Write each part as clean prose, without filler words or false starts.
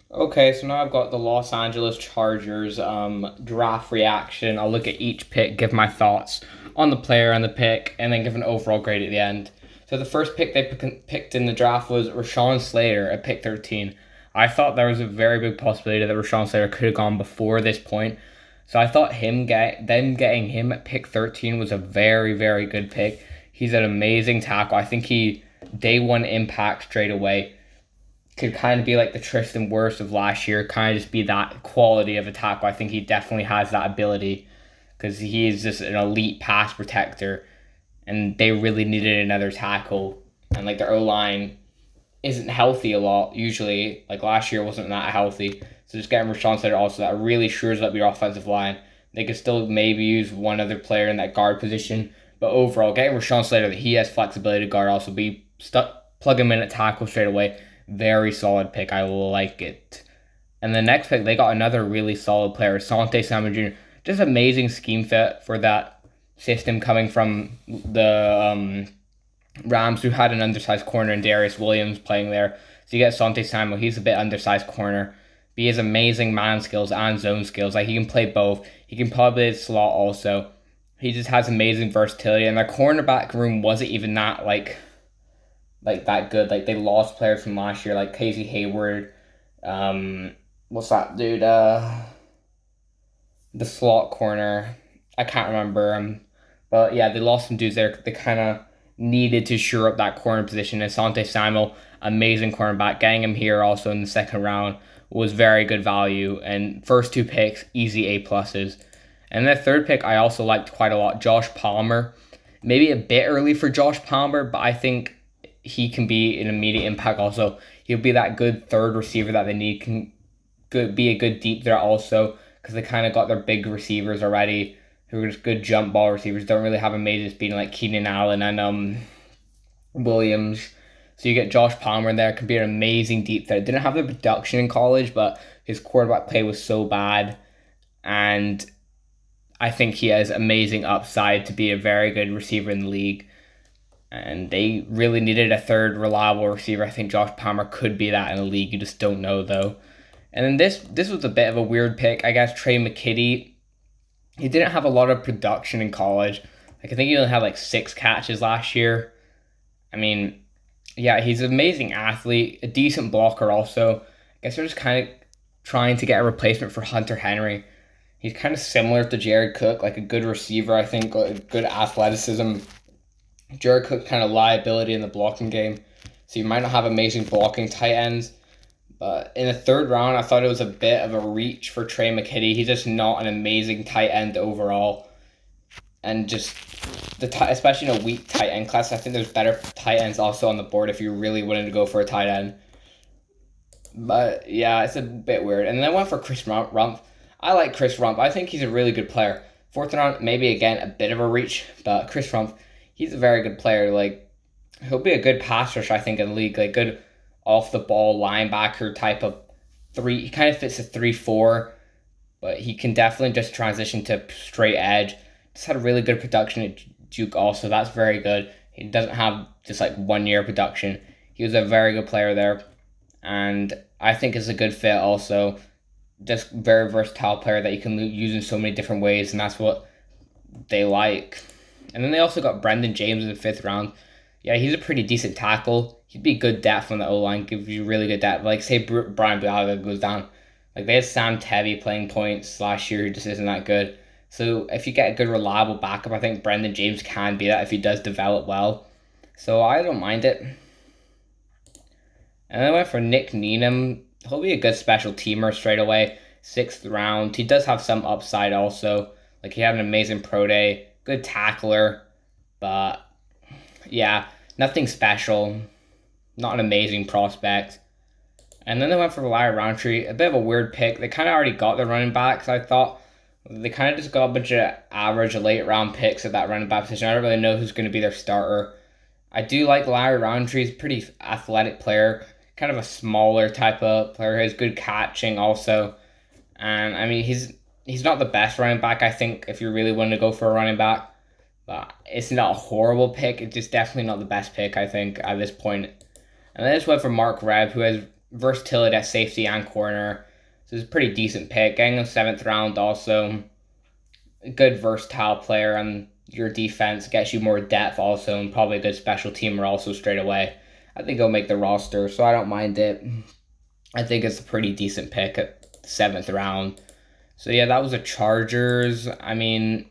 Okay, so now I've got the Los Angeles Chargers draft reaction. I'll look at each pick, give my thoughts on the player and the pick, and then give an overall grade at the end. So the first pick they picked in the draft was Rashawn Slater at pick 13. I thought there was a very big possibility that Rashawn Slater could have gone before this point. So I thought them getting him at pick 13 was a very, very good pick. He's an amazing tackle. I think he day one impact straight away could kind of be like the Tristan Wirfs of last year, kind of just be that quality of a tackle. I think he definitely has that ability because he is just an elite pass protector, and they really needed another tackle. And like their O line isn't healthy a lot usually. Like last year wasn't that healthy, so just getting Rashawn Slater also that really shores up your offensive line. They could still maybe use one other player in that guard position, but overall, getting Rashawn Slater that he has flexibility to guard also be stuck plug him in at tackle straight away. Very solid pick. I like it. And the next pick, they got another really solid player, Sante Samuel Jr. Just amazing scheme fit for that system coming from the Rams, who had an undersized corner and Darius Williams playing there. So you get Sante Samuel. He's a bit undersized corner. But he has amazing man skills and zone skills. Like he can play both. He can probably slot also. He just has amazing versatility. And their cornerback room wasn't even that that good. Like they lost players from last year, like Casey Hayward. What's that dude? The slot corner. I can't remember. But yeah, they lost some dudes there. They kind of needed to shore up that corner position. And Sante Samuel, amazing cornerback. Getting him here also in the second round was very good value. And first two picks, easy A pluses. And the third pick, I also liked quite a lot. Josh Palmer. Maybe a bit early for Josh Palmer, but I think he can be an immediate impact also. He'll be that good third receiver that they need. Can be a good deep threat also because they kind of got their big receivers already who are just good jump ball receivers. Don't really have amazing speed like Keenan Allen and Williams. So you get Josh Palmer in there. Could be an amazing deep threat. Didn't have the production in college, but his quarterback play was so bad. And I think he has amazing upside to be a very good receiver in the league. And they really needed a third reliable receiver. I think Josh Palmer could be that in the league. You just don't know though. And then this was a bit of a weird pick. I guess Trey Mckitty. He didn't have a lot of production in college. Like I think he only had like 6 catches last year. I mean, yeah, he's an amazing athlete, a decent blocker also. I guess they're just kind of trying to get a replacement for Hunter Henry. He's kind of similar to Jared Cook, like a good receiver, I think, like good athleticism. Jared Cook kind of liability in the blocking game, so you might not have amazing blocking tight ends. But in the third round, I thought it was a bit of a reach for Trey Mckitty. He's just not an amazing tight end overall, and just especially in a weak tight end class, I think there's better tight ends also on the board if you're really willing to go for a tight end. But yeah, it's a bit weird. And then I went for Chris Rumpf. I like Chris Rumpf. I think he's a really good player. Fourth round, maybe again a bit of a reach, but Chris Rumpf, he's a very good player. Like he'll be a good pass rush, I think, in the league. Like good off the ball linebacker type of three. He kind of fits a 3-4, but he can definitely just transition to straight edge. Just had a really good production at Duke also. That's very good. He doesn't have just like 1 year production. He was a very good player there, and I think is a good fit also. Just very versatile player that you can use in so many different ways, and that's what they like. And then they also got Brendan James in the fifth round. Yeah, he's a pretty decent tackle. He'd be good depth on the O line, give you really good depth. Like say Brian Bulaga goes down, like they had Sam Tebby playing points last year, who just isn't that good. So if you get a good reliable backup, I think Brendan James can be that if he does develop well. So I don't mind it. And then I went for Nick Needham. He'll be a good special teamer straight away. Sixth round. He does have some upside also. Like he had an amazing pro day. Good tackler. But yeah, nothing special. Not an amazing prospect. And then they went for Larry Roundtree. A bit of a weird pick. They kind of already got their running backs, I thought. They kind of just got a bunch of average late round picks at that running back position. I don't really know who's going to be their starter. I do like Larry Roundtree. He's a pretty athletic player. Kind of a smaller type of player. He has good catching also. And I mean, he's not the best running back, I think, if you really want to go for a running back. But it's not a horrible pick. It's just definitely not the best pick, I think, at this point. And then I just went for Mark Reb, who has versatility at safety and corner. So it's a pretty decent pick. Getting a 7th round also. A good versatile player on your defense, gets you more depth also, and probably a good special teamer also straight away. I think he'll make the roster, so I don't mind it. I think it's a pretty decent pick at the 7th round. So yeah, that was the Chargers. I mean,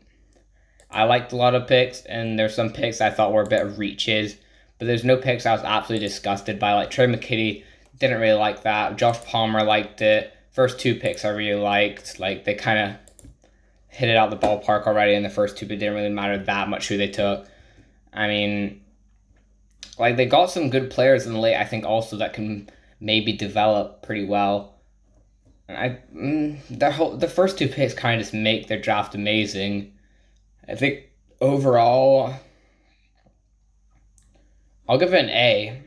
I liked a lot of picks, and there's some picks I thought were a bit of reaches, but there's no picks I was absolutely disgusted by. Like Trey Mckitty, didn't really like that. Josh Palmer liked it. First 2 picks I really liked. Like they kind of hit it out the ballpark already in the first 2, but it didn't really matter that much who they took. I mean, like they got some good players in the late, I think also that can maybe develop pretty well. The first 2 picks kind of just make their draft amazing. I think overall, I'll give it an A.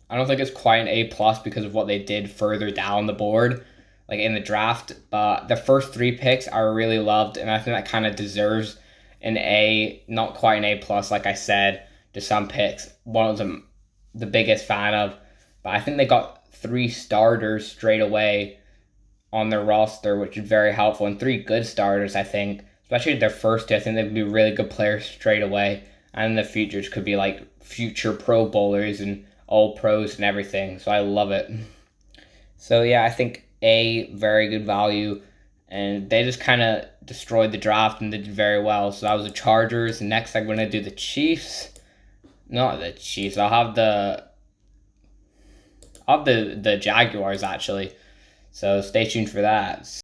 I don't think it's quite an A plus because of what they did further down the board, like in the draft. But the first 3 picks I really loved, and I think that kind of deserves an A, not quite an A plus, like I said. To some picks, one of them, the biggest fan of, but I think they got 3 starters straight away on their roster, which is very helpful, and 3 good starters, I think. Especially their first 2, I think they'd be really good players straight away, and in the futures could be like future Pro Bowlers and all pros and everything. So I love it. So yeah, I think A, very good value, and they just kind of destroyed the draft and they did very well. So that was the Chargers. Next, I'm gonna do the Chiefs. Not the Chiefs. I'll have the Jaguars actually. So stay tuned for that.